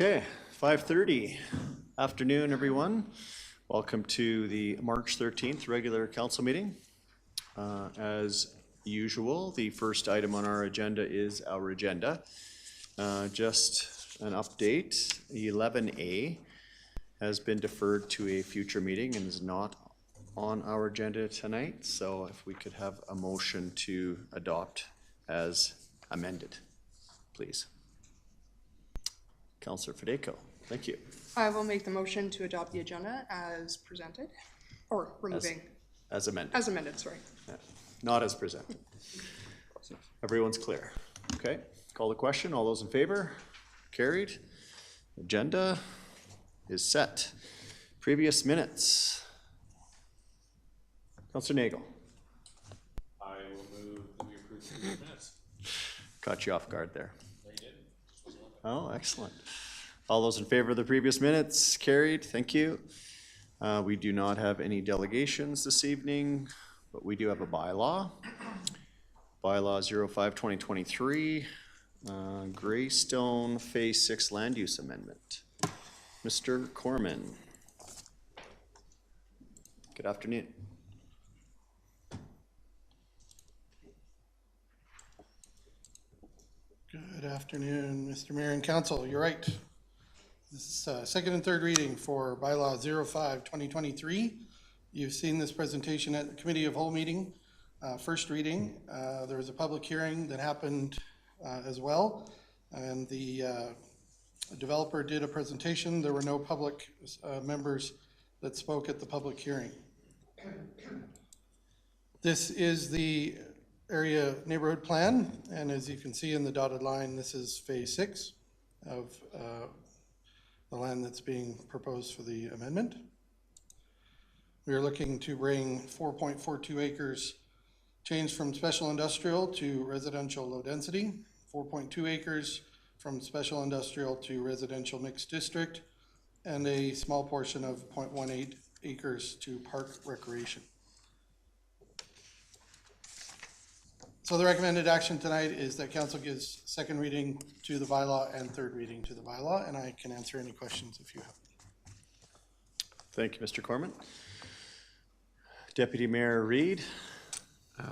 Okay, 5:30 afternoon, everyone. Welcome to the March 13th regular council meeting. As usual, the first item on our agenda is our agenda. Just an update, 11A has been deferred to a future meeting and is not on our agenda tonight. So if we could have a motion to adopt as amended, please. Councillor Federico, thank you. I will make the motion to adopt the agenda as presented, or removing. As amended. As amended, sorry. Yeah. Not as presented. Everyone's clear. Okay, call the question. All those in favor? Carried. Agenda is set. Previous minutes. Councillor Nagel. I will move that we approve the previous minutes. Caught you off guard there. No, you didn't. Oh, excellent. All those in favor of the previous minutes? Carried. Thank you. We do not have any delegations this evening, but we do have a bylaw. Bylaw 05-2023, Greystone Phase 6 Land Use Amendment. Mr. Corman. Good afternoon. Good afternoon, Mr. Mayor and Council. You're right. This is second and third reading for Bylaw 05-2023. You've seen this presentation at the Committee of Whole meeting. First reading, there was a public hearing that happened as well, and the developer did a presentation. There were no public members that spoke at the public hearing. This is the area neighborhood plan, and as you can see in the dotted line, this is phase 6 of the land that's being proposed for the amendment. We are looking to bring 4.42 acres change from special industrial to residential low density, 4.2 acres from special industrial to residential mixed district, and a small portion of 0.18 acres to park recreation. So the recommended action tonight is that council gives second reading to the bylaw and third reading to the bylaw, and I can answer any questions if you have. Thank you, Mr. Corman. Deputy Mayor Reid.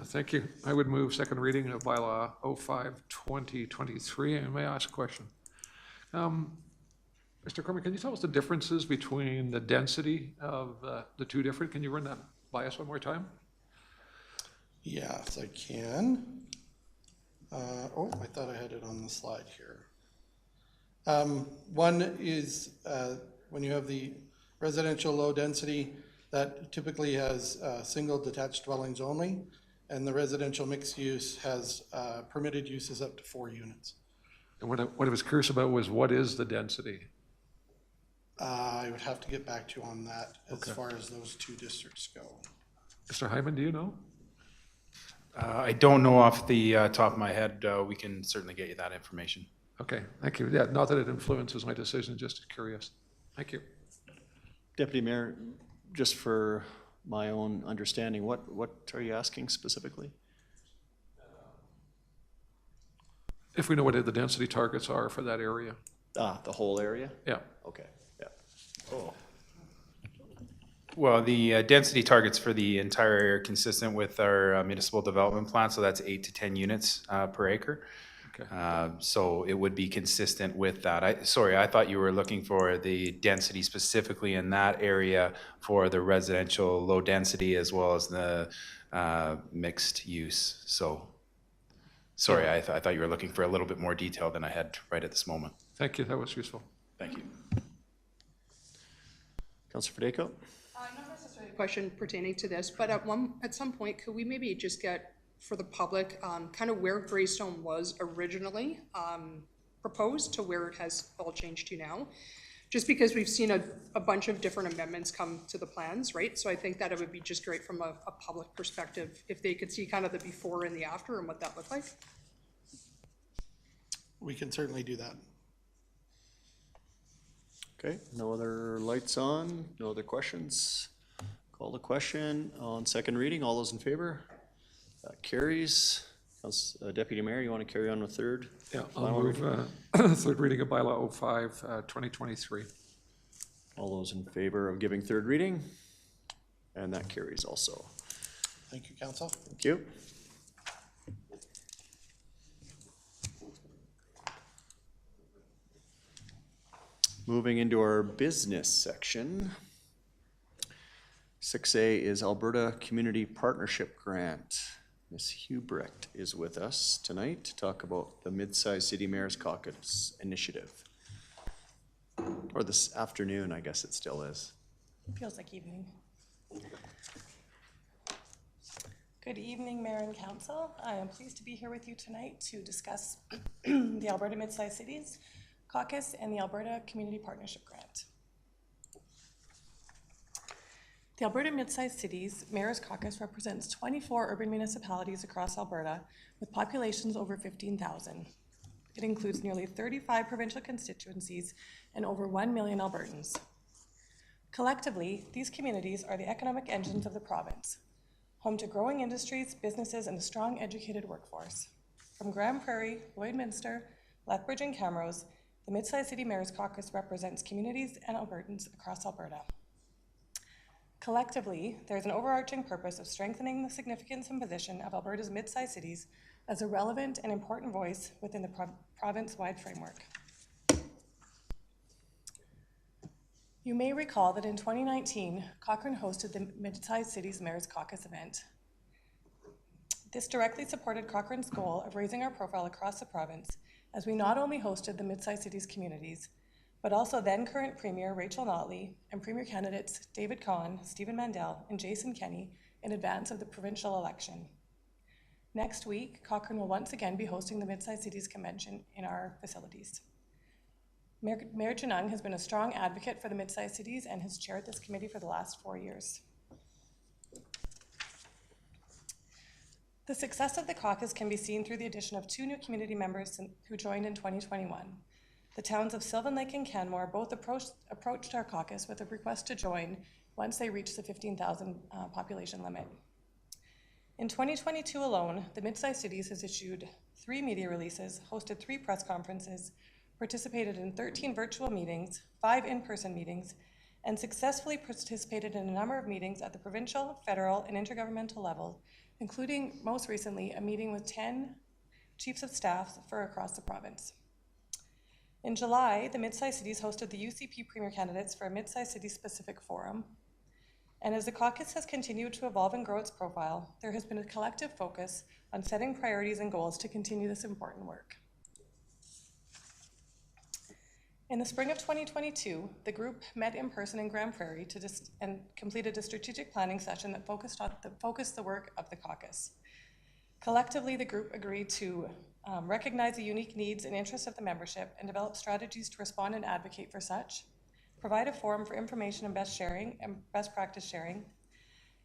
Thank you. I would move second reading of Bylaw 05-2023. And may I ask a question? Mr. Corman, can you tell us the differences between the density of the two different? Can you run that by us one more time? Yes, I can. Oh, I thought I had it on the slide here. One is when you have the residential low density, that typically has single detached dwellings only, and the residential mixed use has permitted uses up to 4 units. And what I was curious about was what is the density? I would have to get back to you on that as Okay. far as those two districts go. Mr. Hyman, do you know? I don't know off the top of my head. We can certainly get you that information. Okay, thank you. Yeah, not that it influences my decision, just curious. Thank you. Deputy Mayor, just for my own understanding, what are you asking specifically? If we know what the density targets are for that area. The whole area? Yeah. Okay, yeah. Oh. Well, the density targets for the entire area are consistent with our municipal development plan, so that's 8 to 10 units per acre. Okay. So it would be consistent with that. I thought you were looking for the density specifically in that area for the residential low density as well as the mixed use. So, sorry, yeah. I thought you were looking for a little bit more detail than I had right at this moment. Thank you, that was useful. Thank you. Councillor Federico? Not necessarily a question pertaining to this, but at some point, could we maybe just get for the public kind of where Greystone was originally proposed to where it has all changed to now? Just because we've seen a bunch of different amendments come to the plans, right? So I think that it would be just great from a public perspective if they could see kind of the before and the after and what that looked like. We can certainly do that. Okay, no other lights on, no other questions? Call the question on second reading. All those in favor? That carries. Deputy Mayor, you want to carry on with third? Yeah, Final I'll move third reading of Bylaw 05, 2023. All those in favor of giving third reading? And that carries also. Thank you, Council. Thank you. Moving into our business section. 6A is Alberta Community Partnership Grant. Ms. Hubrecht is with us tonight to talk about the Midsized City Mayor's Caucus initiative. Or this afternoon, I guess it still is. Feels like evening. Good evening, Mayor and Council. I am pleased to be here with you tonight to discuss the Alberta Midsized Cities Caucus and the Alberta Community Partnership Grant. The Alberta Midsized Cities Mayor's Caucus represents 24 urban municipalities across Alberta with populations over 15,000. It includes nearly 35 provincial constituencies and over 1 million Albertans. Collectively, these communities are the economic engines of the province, home to growing industries, businesses, and a strong educated workforce. From Grand Prairie, Lloydminster, Lethbridge, and Camrose, the Midsized City Mayor's Caucus represents communities and Albertans across Alberta. Collectively, there is an overarching purpose of strengthening the significance and position of Alberta's mid-sized cities as a relevant and important voice within the province-wide framework. You may recall that in 2019, Cochrane hosted the Midsized Cities Mayor's Caucus event. This directly supported Cochrane's goal of raising our profile across the province, as we not only hosted the Midsized Cities communities, but also then current Premier Rachel Notley and Premier candidates David Cohen, Stephen Mandel, and Jason Kenney in advance of the provincial election. Next week, Cochrane will once again be hosting the Midsized Cities Convention in our facilities. Mayor Janung has been a strong advocate for the Midsized Cities and has chaired this committee for the last 4 years. The success of the caucus can be seen through the addition of 2 new community members who joined in 2021. The towns of Sylvan Lake and Canmore both approached our caucus with a request to join once they reached the 15,000 population limit. In 2022 alone, the Midsized Cities has issued 3 media releases, hosted 3 press conferences, participated in 13 virtual meetings, 5 in-person meetings, and successfully participated in a number of meetings at the provincial, federal, and intergovernmental level, including most recently a meeting with 10 chiefs of staff for across the province. In July, the Midsized Cities hosted the UCP Premier candidates for a Midsized City specific forum. And as the caucus has continued to evolve and grow its profile, there has been a collective focus on setting priorities and goals to continue this important work. In the spring of 2022, the group met in person in Grand Prairie and completed a strategic planning session that focused the work of the caucus. Collectively, the group agreed to recognize the unique needs and interests of the membership and develop strategies to respond and advocate for such, provide a forum for information and best practice sharing,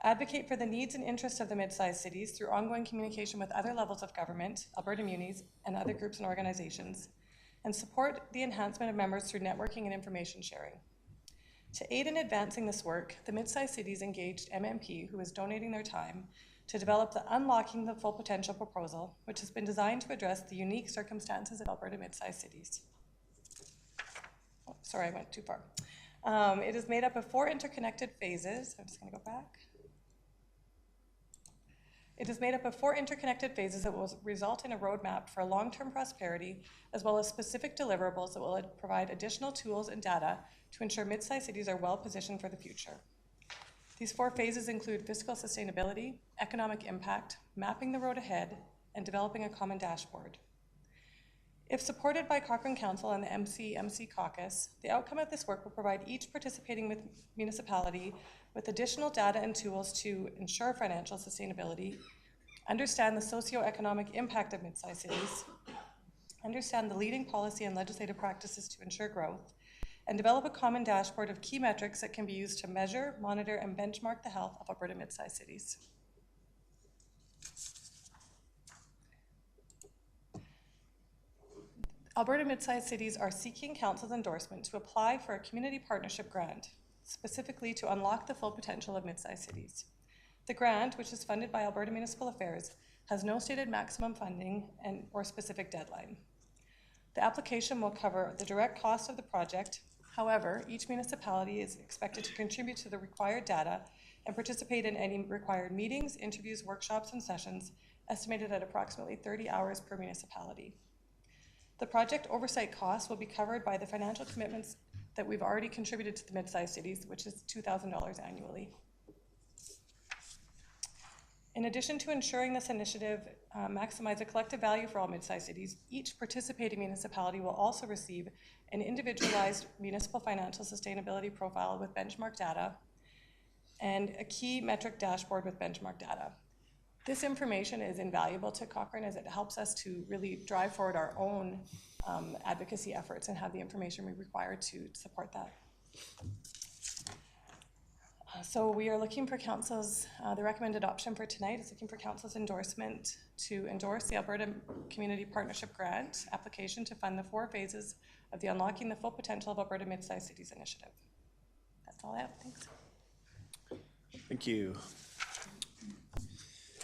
advocate for the needs and interests of the mid-sized cities through ongoing communication with other levels of government, Alberta munis, and other groups and organizations, and support the enhancement of members through networking and information sharing. To aid in advancing this work, the mid-sized cities engaged MMP, who is donating their time, to develop the Unlocking the Full Potential proposal, which has been designed to address the unique circumstances of Alberta mid-sized cities. Oh, sorry, I went too far. It is made up of 4 interconnected phases. I'm just going to go back. It is made up of 4 interconnected phases that will result in a roadmap for long-term prosperity, as well as specific deliverables that will provide additional tools and data to ensure mid-sized cities are well positioned for the future. These 4 phases include fiscal sustainability, economic impact, mapping the road ahead, and developing a common dashboard. If supported by Cochrane Council and the MC Caucus, the outcome of this work will provide each participating municipality with additional data and tools to ensure financial sustainability, understand the socioeconomic impact of mid-sized cities, understand the leading policy and legislative practices to ensure growth, and develop a common dashboard of key metrics that can be used to measure, monitor, and benchmark the health of Alberta mid-sized cities. Alberta mid-sized cities are seeking Council's endorsement to apply for a community partnership grant, specifically to unlock the full potential of mid-sized cities. The grant, which is funded by Alberta Municipal Affairs, has no stated maximum funding or specific deadline. The application will cover the direct cost of the project. However, each municipality is expected to contribute to the required data and participate in any required meetings, interviews, workshops, and sessions, estimated at approximately 30 hours per municipality. The project oversight costs will be covered by the financial commitments that we've already contributed to the mid-sized cities, which is $2,000 annually. In addition to ensuring this initiative maximize a collective value for all mid-sized cities, each participating municipality will also receive an individualized municipal financial sustainability profile with benchmark data and a key metric dashboard with benchmark data. This information is invaluable to Cochrane as it helps us to really drive forward our own advocacy efforts and have the information we require to support that. So we are looking for council's, the recommended option for tonight is looking for council's endorsement to endorse the Alberta Community Partnership Grant application to fund the 4 phases of the Unlocking the Full Potential of Alberta Mid-Sized Cities initiative. That's all I have, thanks. Thank you.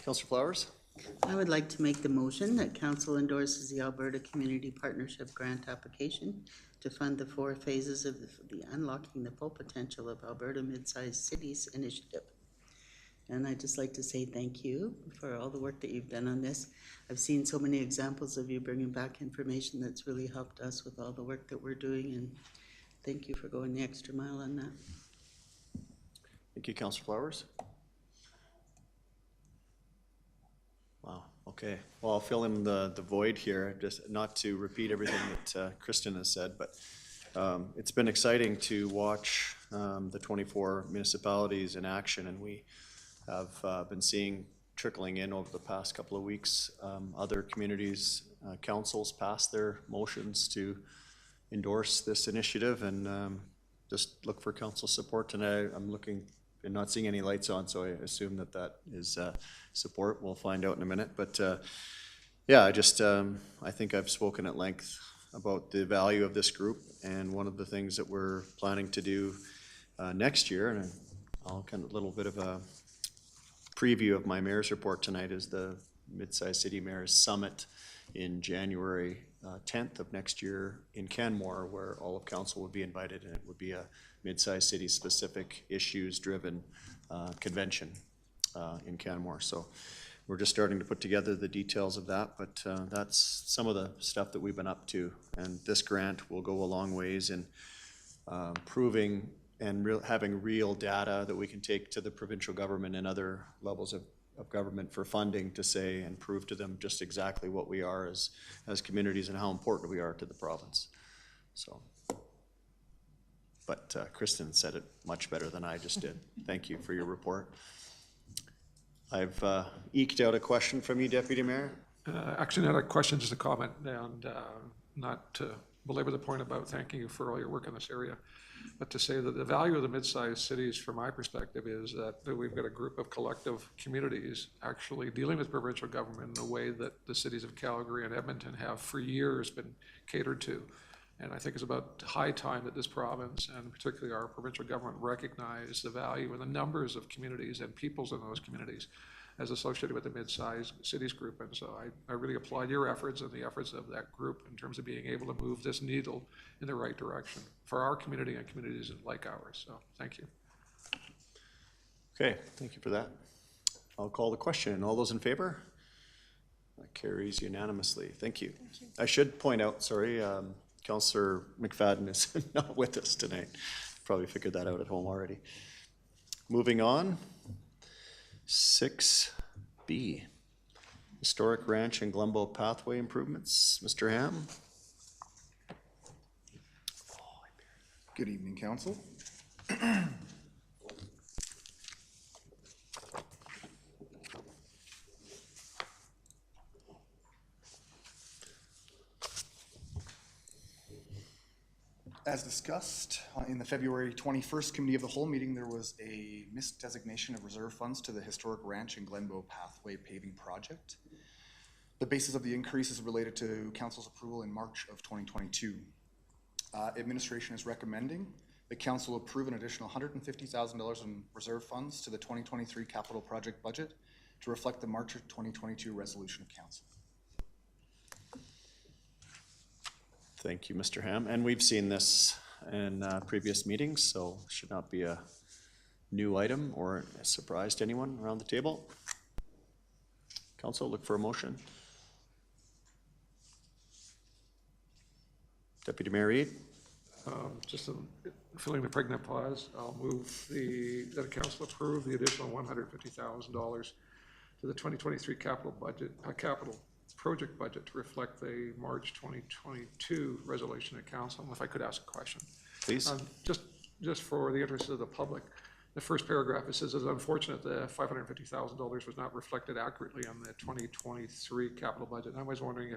Councillor Flowers? I would like to make the motion that council endorses the Alberta Community Partnership Grant application to fund the 4 phases of the Unlocking the Full Potential of Alberta Mid-Sized Cities initiative. And I'd just like to say thank you for all the work that you've done on this. I've seen so many examples of you bringing back information that's really helped us with all the work that we're doing, and thank you for going the extra mile on that. Thank you, Councillor Flowers. Wow, okay. Well, I'll fill in the void here, just not to repeat everything that Kristen has said, but it's been exciting to watch the 24 municipalities in action, and we have been seeing trickling in over the past couple of weeks. Other communities, councils passed their motions to endorse this initiative, and just look for council support tonight. I'm looking and not seeing any lights on, so I assume that that is support. We'll find out in a minute, but yeah, I think I've spoken at length about the value of this group, and one of the things that we're planning to do next year, and I'll kind of a little bit of a preview of my mayor's report tonight, is the Mid-Sized City Mayor's Summit in January 10th of next year in Canmore, where all of council would be invited, and it would be a mid-sized city specific issues driven convention in Canmore. So we're just starting to put together the details of that, but that's some of the stuff that we've been up to, and this grant will go a long ways in proving and having real data that we can take to the provincial government and other levels of government for funding to say and prove to them just exactly what we are as communities and how important we are to the province. So, but Kristen said it much better than I just did. Thank you for your report. I've eked out a question from you, Deputy Mayor. Actually, not a question, just a comment, and not to belabor the point about thanking you for all your work in this area, but to say that the value of the mid-sized cities, from my perspective, is that we've got a group of collective communities actually dealing with provincial government in a way that the cities of Calgary and Edmonton have for years been catered to. And I think it's about high time that this province, and particularly our provincial government, recognize the value and the numbers of communities and peoples in those communities as associated with the mid-sized cities group. And so I really applaud your efforts and the efforts of that group in terms of being able to move this needle in the right direction for our community and communities like ours. So thank you. Okay, thank you for that. I'll call the question. All those in favor? That carries unanimously. Thank you. Thank you. I should point out, sorry, Councillor McFadden is not with us tonight. Probably figured that out at home already. Moving on. 6B, Historic Ranche and Glenbow Pathway Improvements. Mr. Ham. Good evening, Council. As discussed in the February 21st Committee of the Whole meeting, there was a misdesignation of reserve funds to the Historic Ranche and Glenbow Pathway paving project. The basis of the increase is related to Council's approval in March of 2022. Administration is recommending the council approve an additional $150,000 in reserve funds to the 2023 capital project budget to reflect the March of 2022 resolution of council. Thank you, Mr. Ham. And we've seen this in previous meetings, so should not be a new item or a surprise to anyone around the table. Council, look for a motion. Deputy Mayor Reid. Just filling the pregnant pause, I'll move that the council approve the additional $150,000 to the 2023 capital project budget to reflect the March 2022 resolution of council. If I could ask a question. Please. Just for the interest of the public, the first paragraph, it says it's unfortunate that $550,000 was not reflected accurately on the 2023 capital budget. I was wondering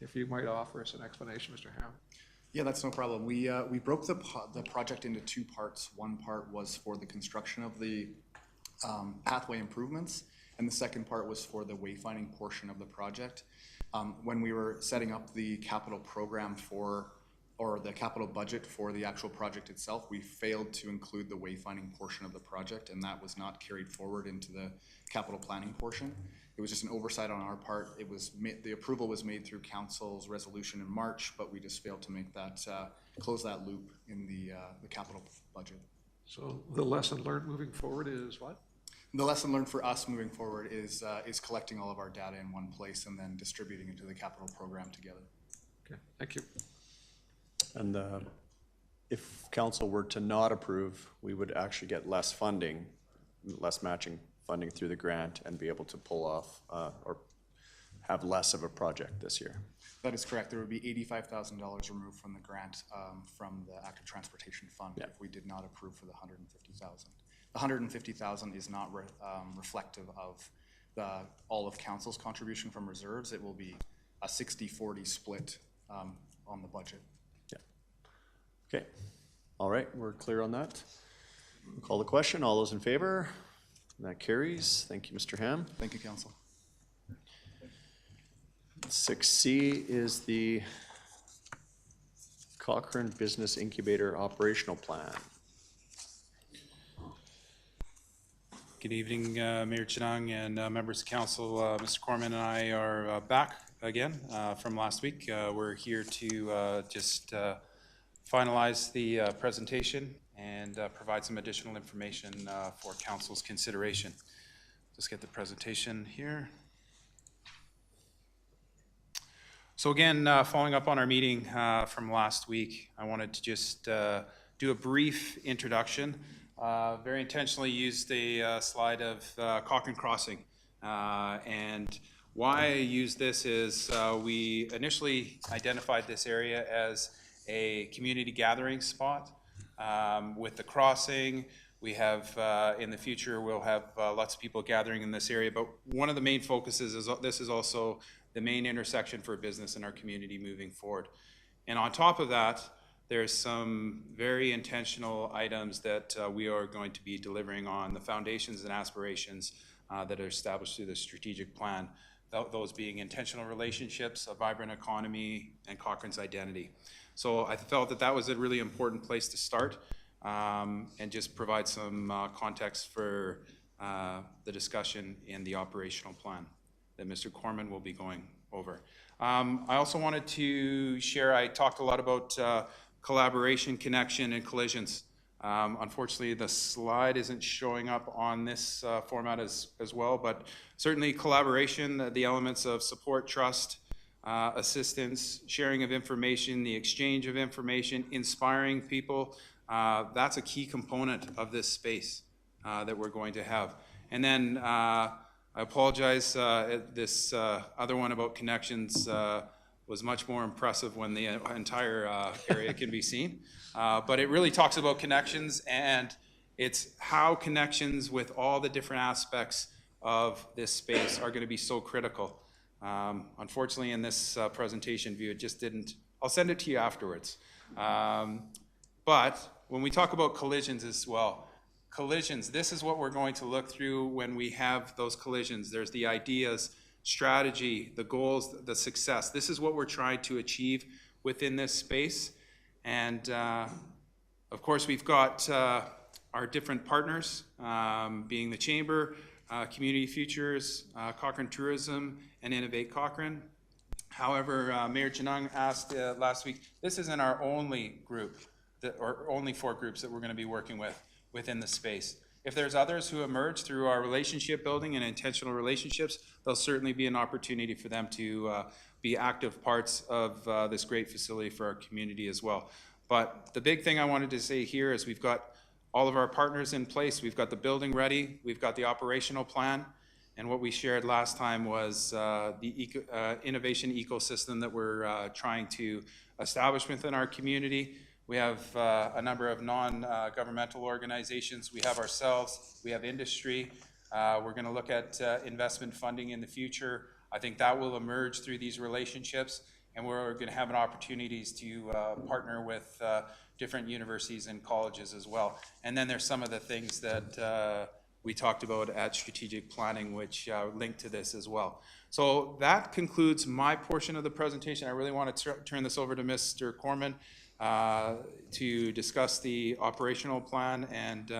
if you might offer us an explanation, Mr. Ham. Yeah, that's no problem. We broke the project into two parts. One part was for the construction of the pathway improvements, and the second part was for the wayfinding portion of the project. When we were setting up the capital program or the capital budget for the actual project itself, we failed to include the wayfinding portion of the project, and that was not carried forward into the capital planning portion. It was just an oversight on our part. It was the approval was made through council's resolution in March, but we just failed to make that close that loop in the capital budget. So the lesson learned moving forward is what? The lesson learned for us moving forward is collecting all of our data in one place and then distributing it to the capital program together. Okay, thank you. And if council were to not approve, we would actually get less funding, less matching funding through the grant, and be able to pull off or have less of a project this year. That is correct. There would be $85,000 removed from the grant from the active transportation fund if we did not approve for the $150,000. The $150,000 is not reflective of all of council's contribution from reserves. It will be a 60-40 split on the budget. Yeah. Okay. All right. We're clear on that. We'll call the question. All those in favor? That carries. Thank you, Mr. Ham. Thank you, council. 6C is the Cochrane Business Incubator Operational Plan. Good evening, Mayor Chinang and members of council. Mr. Corman and I are back again from last week. We're here to just finalize the presentation and provide some additional information for council's consideration. Just get the presentation here. So again, following up on our meeting from last week, I wanted to just do a brief introduction. Very intentionally used a slide of Cochrane Crossing. And why I use this is we initially identified this area as a community gathering spot. With the crossing, we have, in the future, we'll have lots of people gathering in this area. But one of the main focuses is this is also the main intersection for business in our community moving forward. And on top of that, there's some very intentional items that we are going to be delivering on, the foundations and aspirations that are established through the strategic plan, those being intentional relationships, a vibrant economy, and Cochrane's identity. So I felt that that was a really important place to start and just provide some context for the discussion in the operational plan that Mr. Corman will be going over. I also wanted to share, I talked a lot about collaboration, connection, and collisions. Unfortunately, the slide isn't showing up on this format as well, but certainly collaboration, the elements of support, trust, assistance, sharing of information, the exchange of information, inspiring people, that's a key component of this space that we're going to have. And then I apologize, this other one about connections was much more impressive when the entire area can be seen. But it really talks about connections, and it's how connections with all the different aspects of this space are going to be so critical. Unfortunately, in this presentation view, it just didn't. I'll send it to you afterwards. But when we talk about collisions as well, collisions, this is what we're going to look through when we have those collisions. There's the ideas, strategy, the goals, the success. This is what we're trying to achieve within this space. And Of course, we've got our different partners, being the Chamber, Community Futures, Cochrane Tourism, and Innovate Cochrane. However, Mayor Janung asked last week, this isn't our only group, or only 4 groups that we're going to be working with within the space. If there's others who emerge through our relationship building and intentional relationships, there'll certainly be an opportunity for them to be active parts of this great facility for our community as well. But the big thing I wanted to say here is we've got all of our partners in place. We've got the building ready. We've got the operational plan. And what we shared last time was the innovation ecosystem that we're trying to establish within our community. We have a number of non-governmental organizations. We have ourselves. We have industry. We're going to look at investment funding in the future. I think that will emerge through these relationships, and we're going to have opportunities to partner with different universities and colleges as well. And then there's some of the things that we talked about at strategic planning, which link to this as well. So that concludes my portion of the presentation. I really want to turn this over to Mr. Corman to discuss the operational plan, and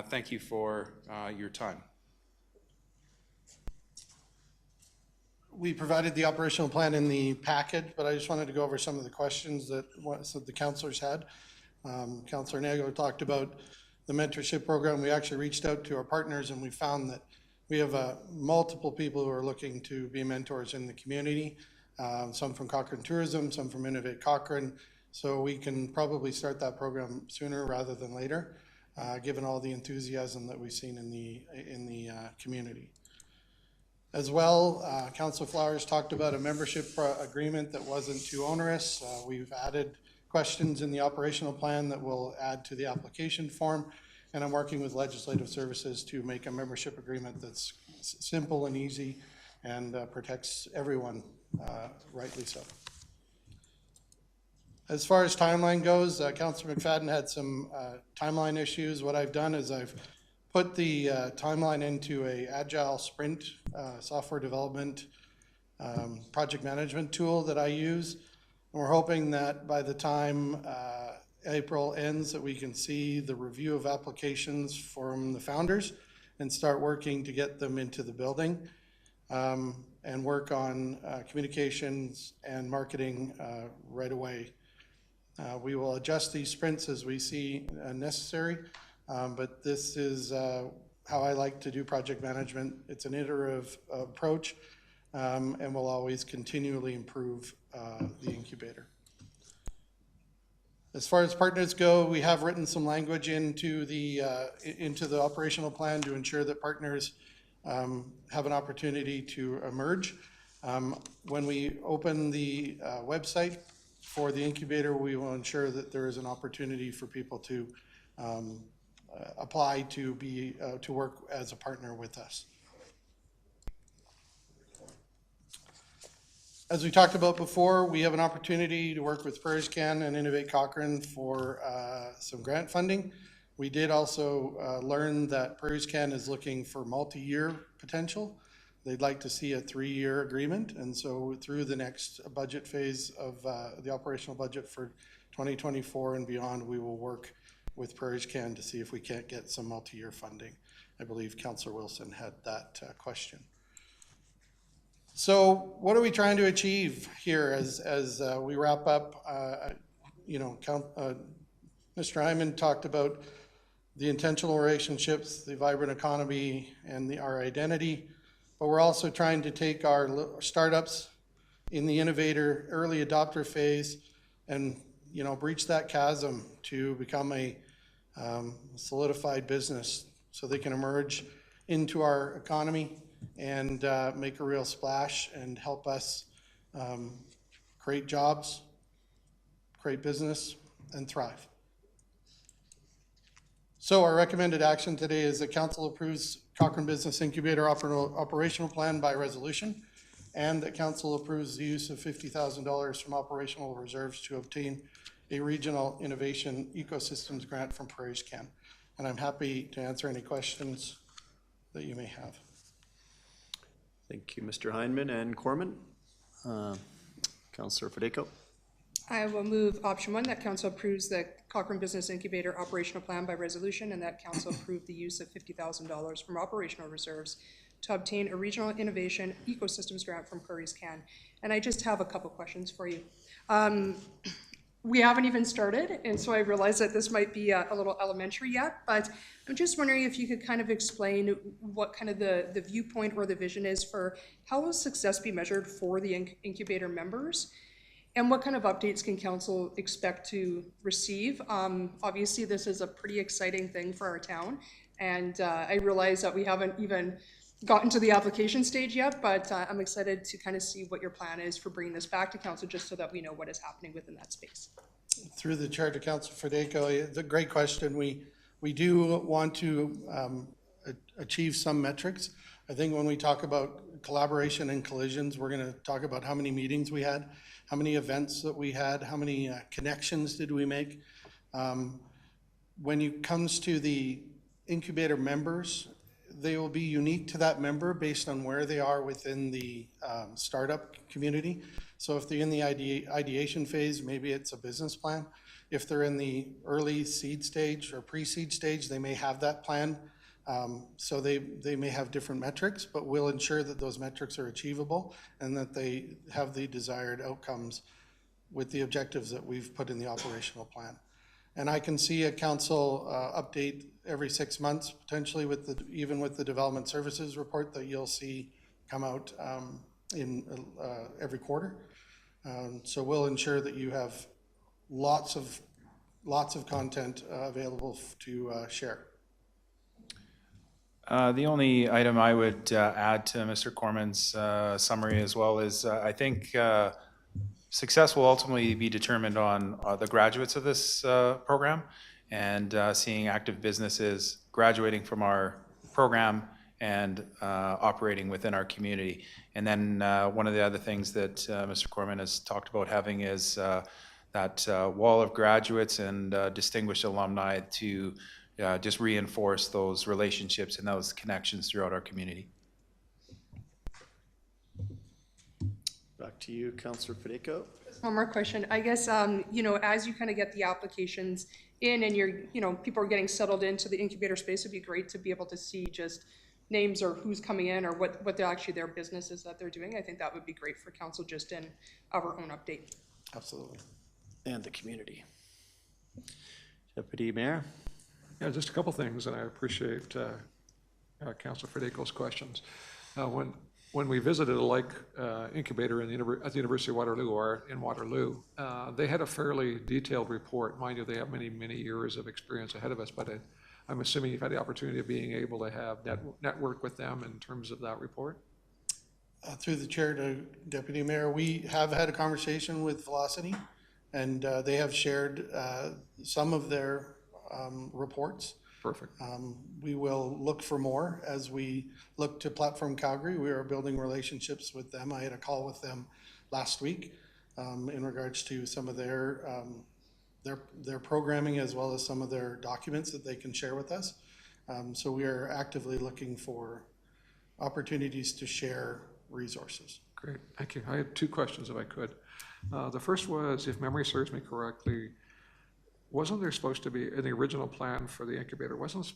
thank you for your time. We provided the operational plan in the packet, but I just wanted to go over some of the questions that the councillors had. Councillor Nago talked about the mentorship program. We actually reached out to our partners, and we found that we have multiple people who are looking to be mentors in the community, some from Cochrane Tourism, some from Innovate Cochrane. So we can probably start that program sooner rather than later, given all the enthusiasm that we've seen in the community. As well, Councillor Flowers talked about a membership agreement that wasn't too onerous. We've added questions in the operational plan that we'll add to the application form, and I'm working with Legislative Services to make a membership agreement that's simple and easy and protects everyone, rightly so. As far as timeline goes, Councillor McFadden had some timeline issues. What I've done is I've put the timeline into a agile sprint software development project management tool that I use. And we're hoping that by the time April ends that we can see the review of applications from the founders and start working to get them into the building and work on communications and marketing right away. We will adjust these sprints as we see necessary, but this is how I like to do project management. It's an iterative approach, and we'll always continually improve the incubator. As far as partners go, we have written some language into the operational plan to ensure that partners have an opportunity to emerge. When we open the website for the incubator, we will ensure that there is an opportunity for people to apply to work as a partner with us. As we talked about before, we have an opportunity to work with PrairieScan and Innovate Cochrane for some grant funding. We did also learn that PrairieScan is looking for multi-year potential. They'd like to see a 3-year agreement, and so through the next budget phase of the operational budget for 2024 and beyond, we will work with PrairieScan to see if we can't get some multi-year funding. I believe Councillor Wilson had that question. So what are we trying to achieve here as we wrap up? Mr. Hyman talked about the intentional relationships, the vibrant economy, and our identity. But we're also trying to take our startups in the innovator early adopter phase and breach that chasm to become a solidified business so they can emerge into our economy and make a real splash and help us create jobs, create business, and thrive. So our recommended action today is that Council approves Cochrane Business Incubator operational plan by resolution, and that Council approves the use of $50,000 from operational reserves to obtain a regional innovation ecosystems grant from PrairieScan. And I'm happy to answer any questions that you may have. Thank you, Mr. Hindman and Corman. Councillor Fedeko. I will move option 1, that council approves the Cochrane Business Incubator operational plan by resolution, and that council approve the use of $50,000 from operational reserves to obtain a regional innovation ecosystems grant from Prairies Can. And I just have a couple questions for you. We haven't even started, and so I realize that this might be a little elementary yet, but I'm just wondering if you could kind of explain what kind of the viewpoint or the vision is for how will success be measured for the incubator members, and what kind of updates can council expect to receive? Obviously, this is a pretty exciting thing for our town, and I realize that we haven't even gotten to the application stage yet, but I'm excited to kind of see what your plan is for bringing this back to council, just so that we know what is happening within that space. Through the chair to Councillor Federico, it's a great question. We do want to achieve some metrics. I think when we talk about collaboration and collisions, we're going to talk about how many meetings we had, how many events that we had, how many connections did we make. When it comes to the incubator members, they will be unique to that member based on where they are within the startup community. So if they're in the ideation phase, maybe it's a business plan. If they're in the early seed stage or pre-seed stage, they may have that plan. So they may have different metrics, but we'll ensure that those metrics are achievable and that they have the desired outcomes with the objectives that we've put in the operational plan. And I can see a council update every 6 months, potentially even with the development services report that you'll see come out in every quarter. So we'll ensure that you have lots of content available to share. The only item I would add to Mr. Corman's summary as well is I think success will ultimately be determined on the graduates of this program, and seeing active businesses graduating from our program and operating within our community. And then one of the other things that Mr. Corman has talked about having is that wall of graduates and distinguished alumni to just reinforce those relationships and those connections throughout our community. Back to you, Councillor Federico. One more question. I guess, you know, as you kind of get the applications in and people are getting settled into the incubator space, it'd be great to be able to see just names or who's coming in or what they're actually their business is that they're doing. I think that would be great for council just in our own update. Absolutely. And the community. Deputy Mayor. Yeah, just a couple things, and I appreciate Councillor Federico's questions. When we visited a like incubator at the University of Waterloo, or in Waterloo, they had a fairly detailed report. Mind you, they have many, many years of experience ahead of us, but I'm assuming you've had the opportunity of being able to have network with them in terms of that report? Through the chair to Deputy Mayor, we have had a conversation with Velocity, and they have shared some of their reports. Perfect. We will look for more as we look to Platform Calgary. We are building relationships with them. I had a call with them last week in regards to some of their programming as well as some of their documents that they can share with us. So we are actively looking for opportunities to share resources. Great, thank you. I had two questions if I could. The first was, if memory serves me correctly, wasn't there supposed to be, in the original plan for the incubator, wasn't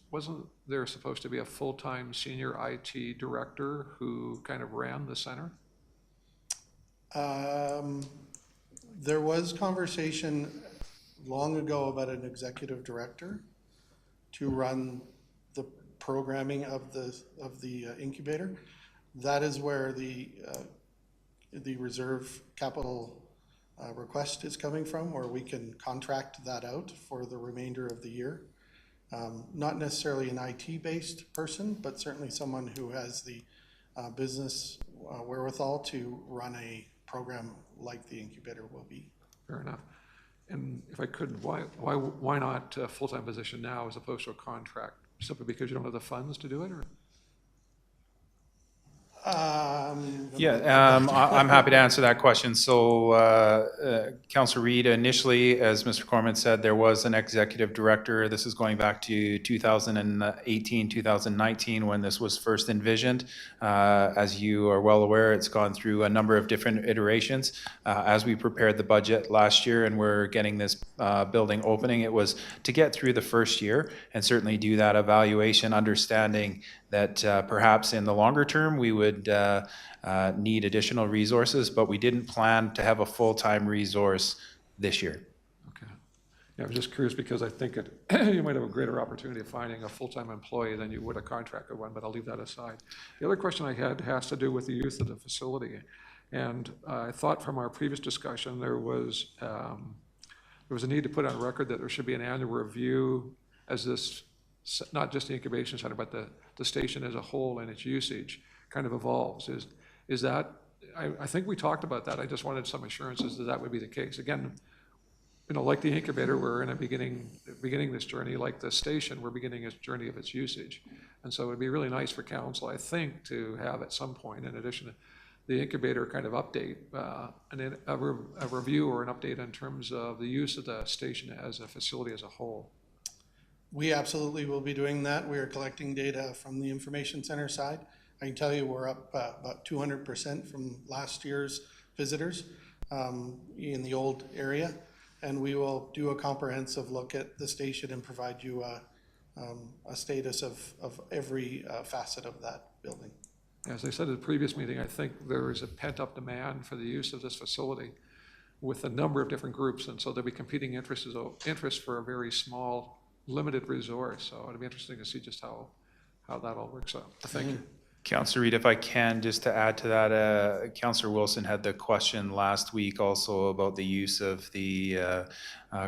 there supposed to be a full-time senior IT director who kind of ran the center? There was conversation long ago about an executive director to run the programming of the incubator. That is where the reserve capital request is coming from, where we can contract that out for the remainder of the year. Not necessarily an IT-based person, but certainly someone who has the business wherewithal to run a program like the incubator will be. Fair enough. And if I could, why not a full-time position now as opposed to a contract? Simply because you don't have the funds to do it, or? I'm happy to answer that question. So, Councillor Reid, initially, as Mr. Corman said, there was an executive director. This is going back to 2018, 2019, when this was first envisioned. As you are well aware, it's gone through a number of different iterations. As we prepared the budget last year and we're getting this building opening, it was to get through the first year and certainly do that evaluation, understanding that perhaps in the longer term we would need additional resources, but we didn't plan to have a full-time resource this year. Okay. Yeah, I'm just curious because I think you might have a greater opportunity of finding a full-time employee than you would a contracted one, but I'll leave that aside. The other question I had has to do with the use of the facility. And I thought from our previous discussion, there was a need to put on record that there should be an annual review as this, not just the incubation center, but the station as a whole and its usage kind of evolves. Is that, I think we talked about that. I just wanted some assurances that that would be the case. Again, you know, like the incubator, we're in a beginning this journey. Like the station, we're beginning a journey of its usage. And so it'd be really nice for council, I think, to have at some point, in addition to the incubator kind of update, and then a review or an update in terms of the use of the station as a facility as a whole. We absolutely will be doing that. We are collecting data from the information center side. I can tell you we're up about 200% from last year's visitors in the old area. And we will do a comprehensive look at the station and provide you a status of every facet of that building. As I said at the previous meeting, I think there is a pent-up demand for the use of this facility with a number of different groups. And so there'll be competing interests for a very small, limited resource. So it'll be interesting to see just how that all works out. Thank you. Councillor Reid, if I can, just to add to that, Councillor Wilson had the question last week also about the use of the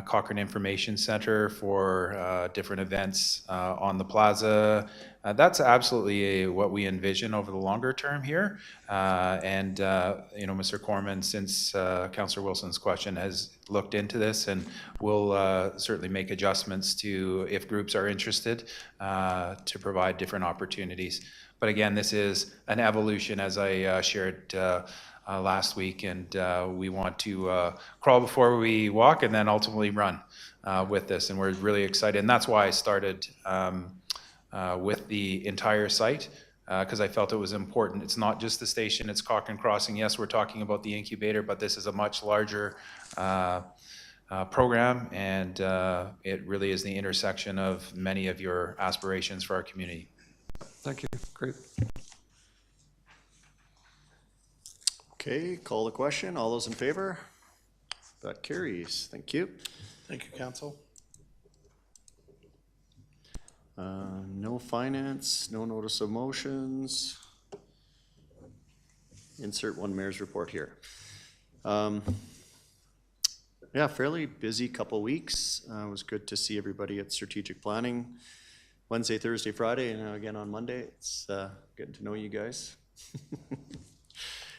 Cochrane Information Center for different events on the plaza. That's absolutely what we envision over the longer term here. And you know, Mr. Corman, since Councillor Wilson's question, has looked into this and will certainly make adjustments to, if groups are interested, to provide different opportunities. But again, this is an evolution, as I shared last week, and we want to crawl before we walk and then ultimately run with this. And we're really excited. And that's why I started with the entire site, because I felt it was important. It's not just the station, it's Cochrane Crossing. Yes, we're talking about the incubator, but this is a much larger program, and it really is the intersection of many of your aspirations for our community. Thank you. Great. Okay, call the question. All those in favor? That carries. Thank you. Thank you, council. No finance, no notice of motions. Insert one mayor's report here. Yeah, fairly busy couple weeks. It was good to see everybody at strategic planning Wednesday, Thursday, Friday, and again on Monday. It's getting to know you guys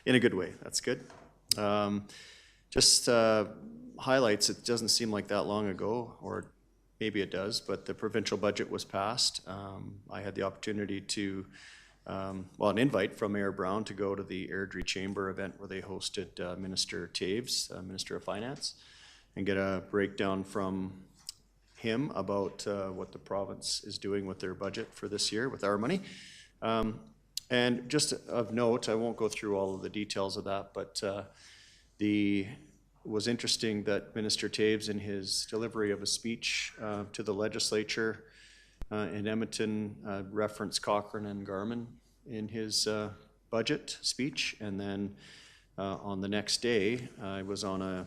in a good way. That's good. Just highlights, it doesn't seem like that long ago, or maybe it does, but the provincial budget was passed. I had the opportunity to, an invite from Mayor Brown to go to the Airdrie Chamber event where they hosted Minister Taves, Minister of Finance, and get a breakdown from him about what the province is doing with their budget for this year with our money. And just of note, I won't go through all of the details of that, but it was interesting that Minister Taves, in his delivery of a speech to the legislature in Edmonton, referenced Cochrane and Garmin in his budget speech. And then on the next day, I was on a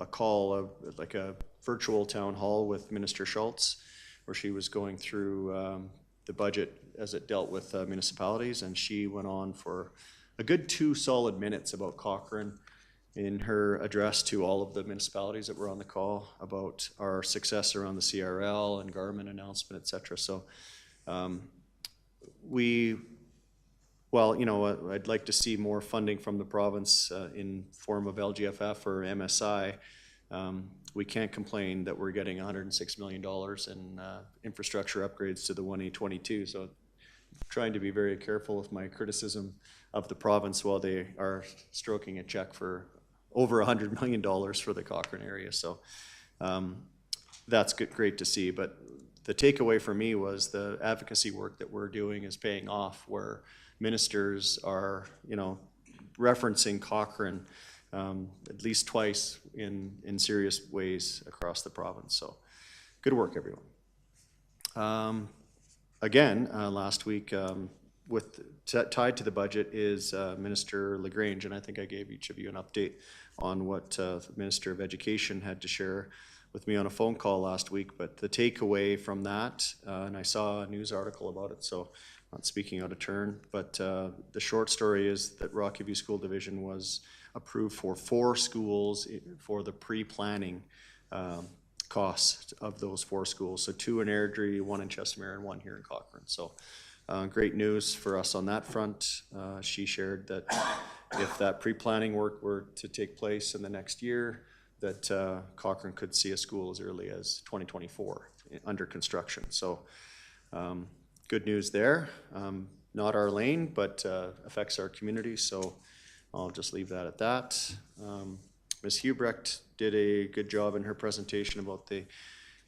call, like a virtual town hall with Minister Schultz, where she was going through the budget as it dealt with municipalities, and she went on for a good 2 solid minutes about Cochrane in her address to all of the municipalities that were on the call about our success around the CRL and Garmin announcement, et cetera. So I'd like to see more funding from the province in form of LGFF or MSI. We can't complain that we're getting $106 million in infrastructure upgrades to the 1A22. So trying to be very careful with my criticism of the province while they are stroking a check for over $100 million for the Cochrane area. So that's good, great to see. But the takeaway for me was the advocacy work that we're doing is paying off, where ministers are, you know, referencing Cochrane at least twice in serious ways across the province. So good work, everyone. Again, last week, tied to the budget is Minister LaGrange, and I think I gave each of you an update on what the Minister of Education had to share with me on a phone call last week. But the takeaway from that, and I saw a news article about it, so I'm not speaking out of turn, but the short story is that Rocky View School Division was approved for 4 schools for the pre-planning cost of those 4 schools. So 2 in Airdrie, 1 in Chestermere, and 1 here in Cochrane. So great news for us on that front. She shared that if that pre-planning work were to take place in the next year, that Cochrane could see a school as early as 2024 under construction. So good news there. Not our lane, but affects our community. So I'll just leave that at that. Ms. Hubrecht did a good job in her presentation about the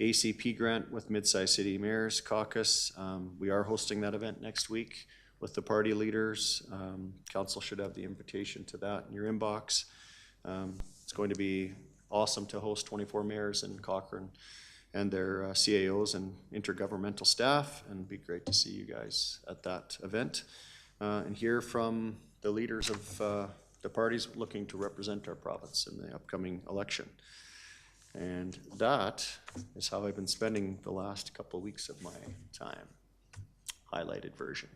ACP grant with Midsized City Mayors Caucus. We are hosting that event next week with the party leaders. Council should have the invitation to that in your inbox. It's going to be awesome to host 24 mayors in Cochrane and their CAOs and intergovernmental staff, and it'd be great to see you guys at that event and hear from the leaders of the parties looking to represent our province in the upcoming election. And that is how I've been spending the last couple of weeks of my time. Highlighted version.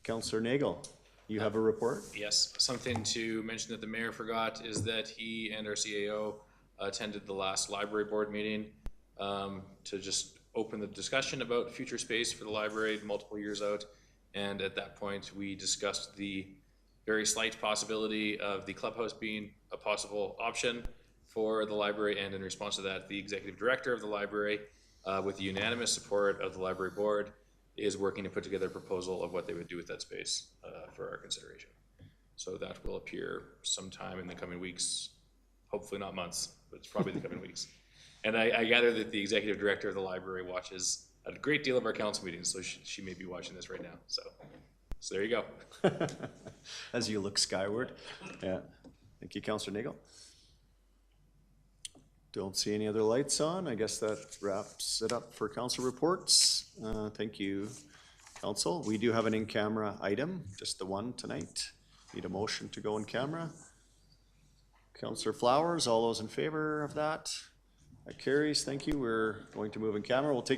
Councillor Nagel, you have a report? Yes, something to mention that the mayor forgot is that he and our CAO attended the last library board meeting to just open the discussion about future space for the library multiple years out. And at that point, we discussed the very slight possibility of the clubhouse being a possible option for the library. And in response to that, the executive director of the library, with the unanimous support of the library board, is working to put together a proposal of what they would do with that space for our consideration. So that will appear sometime in the coming weeks, hopefully not months, but it's probably the coming weeks. And I gather that the executive director of the library watches a great deal of our council meetings, so she may be watching this right now. So there you go. As you look skyward. Yeah. Thank you, Councillor Nagel. Don't see any other lights on. I guess that wraps it up for council reports. Thank you, council. We do have an in-camera item, just the one tonight. Need a motion to go in camera. Councillor Flowers, all those in favor of that? That carries. Thank you. We're going to move in camera. We'll take